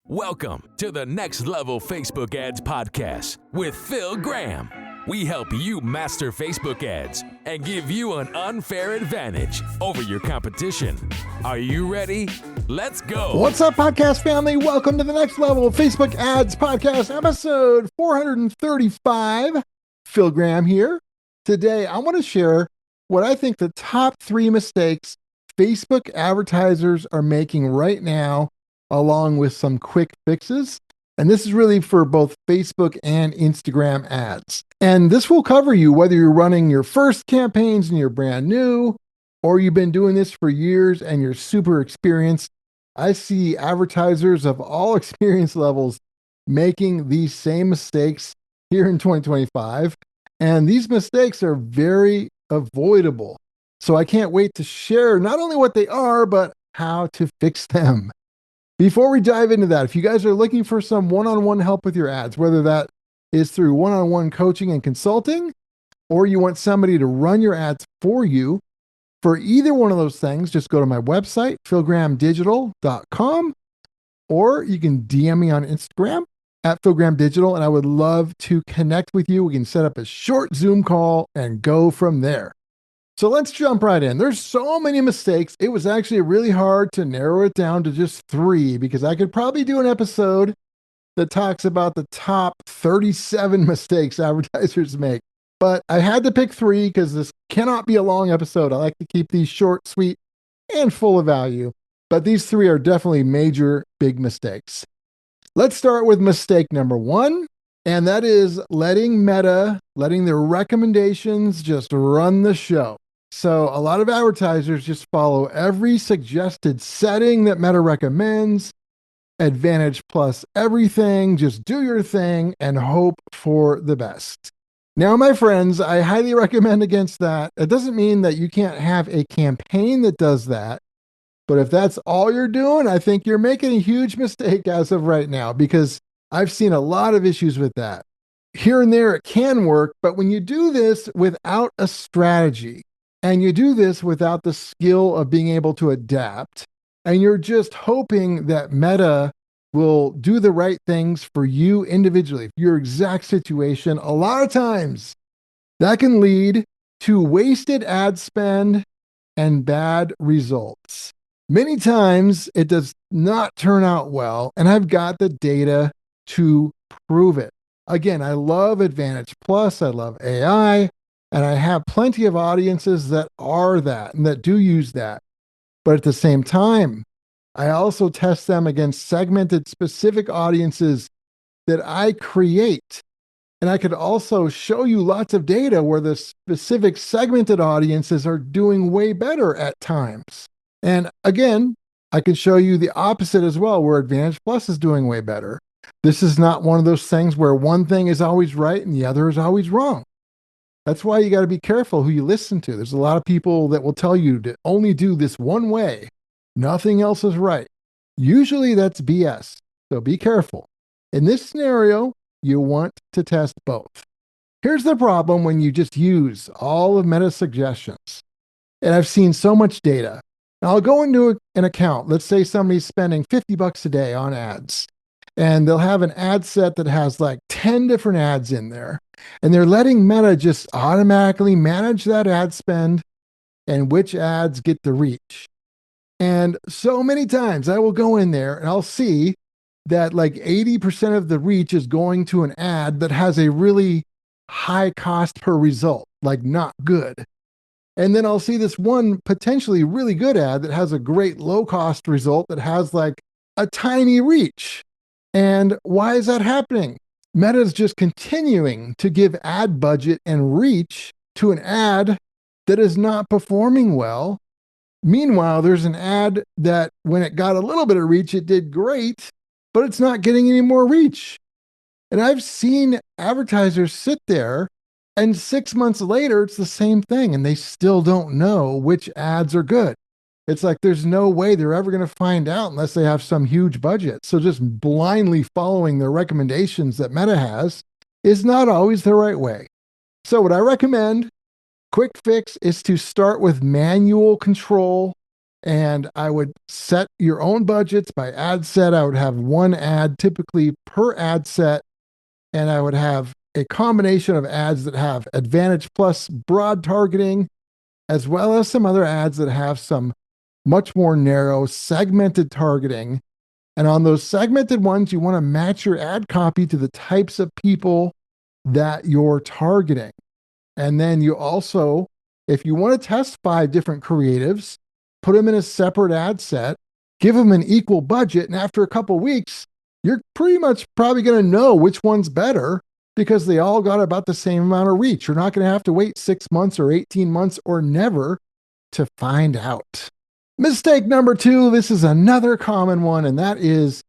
Welcome to the Next Level Facebook Ads Podcast with Phil Graham. We help you master Facebook ads and give you an unfair advantage over your competition. Are you ready? Let's go. What's up, podcast family? Welcome to the Next Level Facebook Ads Podcast, episode 435. Phil Graham here. Today, I want to share what I think the top 3 mistakes Facebook advertisers are making right now, along with some quick fixes. And this is really for both Facebook and Instagram ads. And this will cover you whether you're running your first campaigns and you're brand new, or you've been doing this for years and you're super experienced. I see advertisers of all experience levels making these same mistakes here in 2025. And these mistakes are very avoidable. So I can't wait to share not only what they are, but how to fix them. Before we dive into that, if you guys are looking for some one-on-one help with your ads, whether that is through one-on-one coaching and consulting, or you want somebody to run your ads for you, for either one of those things, just go to my website, philgrahamdigital.com, or you can DM me on Instagram at philgrahamdigital, and I would love to connect with you. We can set up a short Zoom call and go from there. So let's jump right in. There's so many mistakes. It was actually really hard to narrow it down to just 3 because I could probably do an episode that talks about the top 37 mistakes advertisers make. But I had to pick 3 because this cannot be a long episode. I like to keep these short, sweet, and full of value. But these 3 are definitely major, big mistakes. Let's start with mistake number 1. And that is letting their recommendations just run the show. So a lot of advertisers just follow every suggested setting that Meta recommends, Advantage plus everything, just do your thing and hope for the best. Now, my friends, I highly recommend against that. It doesn't mean that you can't have a campaign that does that. But if that's all you're doing, I think you're making a huge mistake as of right now, because I've seen a lot of issues with that. Here and there, it can work, but when you do this without a strategy, and you do this without the skill of being able to adapt, and you're just hoping that Meta will do the right things for you individually, for your exact situation, a lot of times that can lead to wasted ad spend and bad results. Many times it does not turn out well, and I've got the data to prove it. Again, I love Advantage Plus, I love AI, and I have plenty of audiences that are that and that do use that. But at the same time, I also test them against segmented specific audiences that I create. And I could also show you lots of data where the specific segmented audiences are doing way better at times. And again, I can show you the opposite as well, where Advantage Plus is doing way better. This is not one of those things where one thing is always right and the other is always wrong. That's why you got to be careful who you listen to. There's a lot of people that will tell you to only do this one way. Nothing else is right. Usually that's BS. So be careful. In this scenario, you want to test both. Here's the problem when you just use all of Meta's suggestions. And I've seen so much data. Now I'll go into an account. Let's say somebody's spending $50 a day on ads. And they'll have an ad set that has like 10 different ads in there. And they're letting Meta just automatically manage that ad spend and which ads get the reach. And so many times I will go in there and I'll see that like 80% of the reach is going to an ad that has a really high cost per result, like not good. And then I'll see this one potentially really good ad that has a great low cost result that has like a tiny reach. And why is that happening? Meta is just continuing to give ad budget and reach to an ad that is not performing well. Meanwhile, there's an ad that when it got a little bit of reach, it did great, but it's not getting any more reach. And I've seen advertisers sit there and 6 months later, it's the same thing. And they still don't know which ads are good. It's like there's no way they're ever going to find out unless they have some huge budget. So just blindly following the recommendations that Meta has is not always the right way. So what I recommend, quick fix, is to start with manual control And I would set your own budgets by ad set. I would have one ad typically per ad set, and I would have a combination of ads that have Advantage Plus broad targeting, as well as some other ads that have some much more narrow segmented targeting. And on those segmented ones, you want to match your ad copy to the types of people that you're targeting. And then you also, if you want to test 5 different creatives, put them in a separate ad set, give them an equal budget. And after a couple of weeks, you're pretty much probably going to know which one's better because they all got about the same amount of reach. You're not going to have to wait 6 months or 18 months or never to find out. Mistake number 2, this is another common one, and that is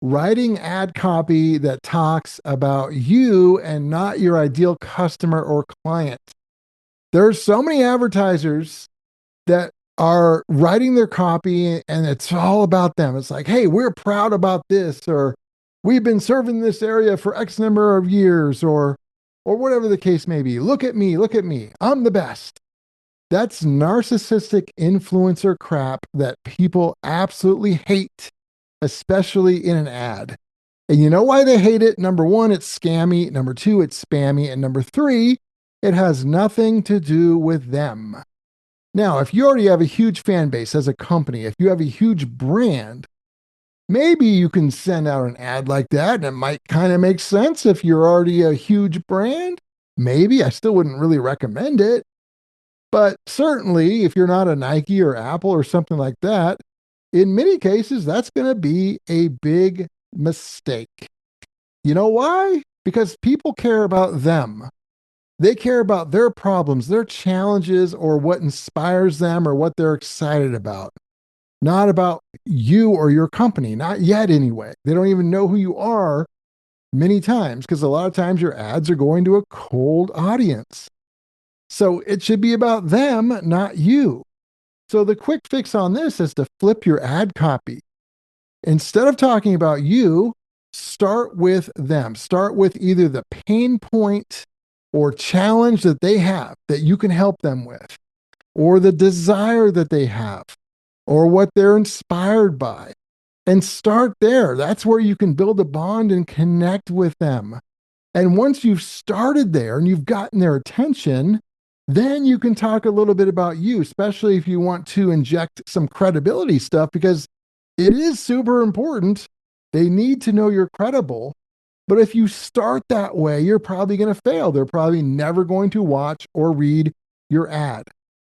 writing ad copy that talks about you and not your ideal customer or client. There are so many advertisers that are writing their copy and it's all about them. It's like, hey, we're proud about this, or we've been serving this area for X number of years, or whatever the case may be. Look at me, I'm the best. That's narcissistic influencer crap that people absolutely hate, especially in an ad. And you know why they hate it? Number 1, it's scammy. Number 2, it's spammy. And number 3, it has nothing to do with them. Now, if you already have a huge fan base as a company, if you have a huge brand, maybe you can send out an ad like that, and it might kind of make sense if you're already a huge brand. Maybe. I still wouldn't really recommend it. But certainly, if you're not a Nike or Apple or something like that, in many cases, that's going to be a big mistake. You know why? Because people care about them. They care about their problems, their challenges, or what inspires them or what they're excited about. Not about you or your company. Not yet, anyway. They don't even know who you are many times because a lot of times your ads are going to a cold audience. So it should be about them, not you. So the quick fix on this is to flip your ad copy. Instead of talking about you, start with them. Start with either the pain point or challenge that they have that you can help them with, or the desire that they have, or what they're inspired by. And start there. That's where you can build a bond and connect with them. And once you've started there and you've gotten their attention, then you can talk a little bit about you, especially if you want to inject some credibility stuff, because it is super important. They need to know you're credible. But if you start that way, you're probably going to fail. They're probably never going to watch or read your ad.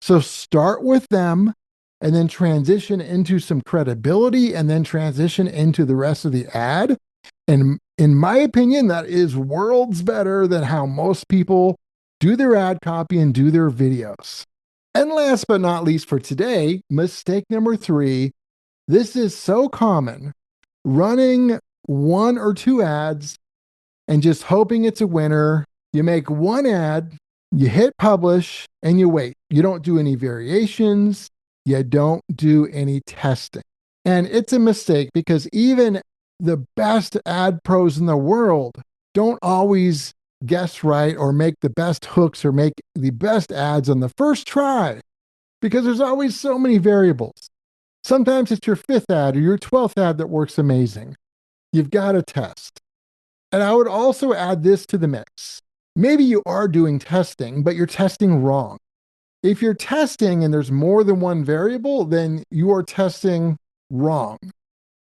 So start with them and then transition into some credibility and then transition into the rest of the ad. And in my opinion, that is worlds better than how most people do their ad copy and do their videos. And last but not least for today, mistake number 3. This is so common. Running 1 or 2 ads and just hoping it's a winner. You make one ad, you hit publish, and you wait. You don't do any variations. You don't do any testing. And it's a mistake because even the best ad pros in the world don't always guess right or make the best hooks or make the best ads on the first try because there's always so many variables. Sometimes it's your 5th ad or your 12th ad that works amazing. You've got to test. And I would also add this to the mix. Maybe you are doing testing, but you're testing wrong. If you're testing and there's more than one variable, then you are testing wrong.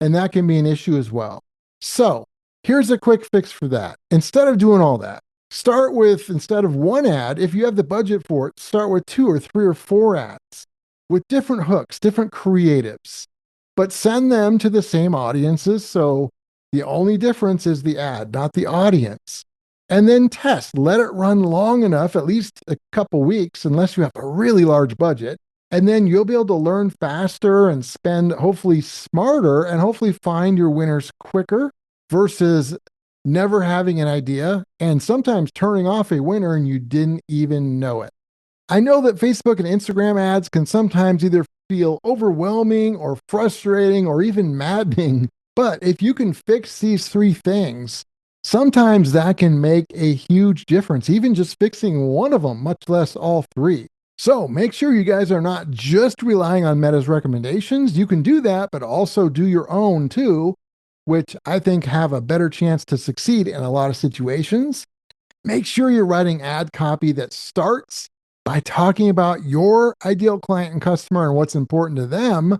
And that can be an issue as well. So here's a quick fix for that. Instead of doing all that, start with, instead of 1 ad, if you have the budget for it, start with 2 or 3 or 4 ads with different hooks, different creatives, but send them to the same audiences. So the only difference is the ad, not the audience. And then test, let it run long enough, at least a couple weeks, unless you have a really large budget. And then you'll be able to learn faster and spend hopefully smarter and hopefully find your winners quicker versus never having an idea and sometimes turning off a winner and you didn't even know it. I know that Facebook and Instagram ads can sometimes either feel overwhelming or frustrating or even maddening. But if you can fix these 3 things, sometimes that can make a huge difference, even just fixing one of them, much less all 3. So make sure you guys are not just relying on Meta's recommendations. You can do that, but also do your own too, which I think have a better chance to succeed in a lot of situations. Make sure you're writing ad copy that starts by talking about your ideal client and customer and what's important to them,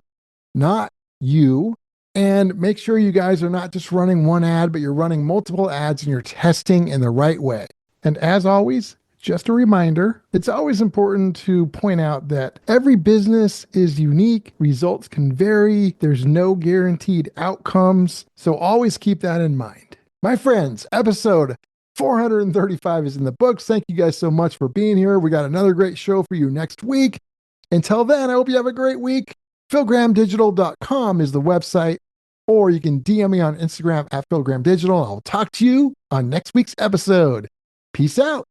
not you. And make sure you guys are not just running one ad, but you're running multiple ads and you're testing in the right way. And as always, just a reminder, it's always important to point out that every business is unique. Results can vary. There's no guaranteed outcomes. So always keep that in mind. My friends, episode 435 is in the books. Thank you guys so much for being here. We got another great show for you next week. Until then, I hope you have a great week. PhilGrahamDigital.com is the website, or you can DM me on Instagram at PhilGrahamDigital. I'll talk to you on next week's episode. Peace out.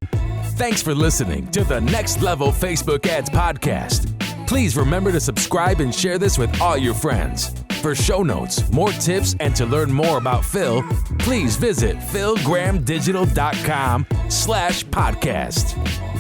Thanks for listening to the Next Level Facebook Ads Podcast. Please remember to subscribe and share this with all your friends. For show notes, more tips, and to learn more about Phil, please visit PhilGrahamDigital.com/podcast.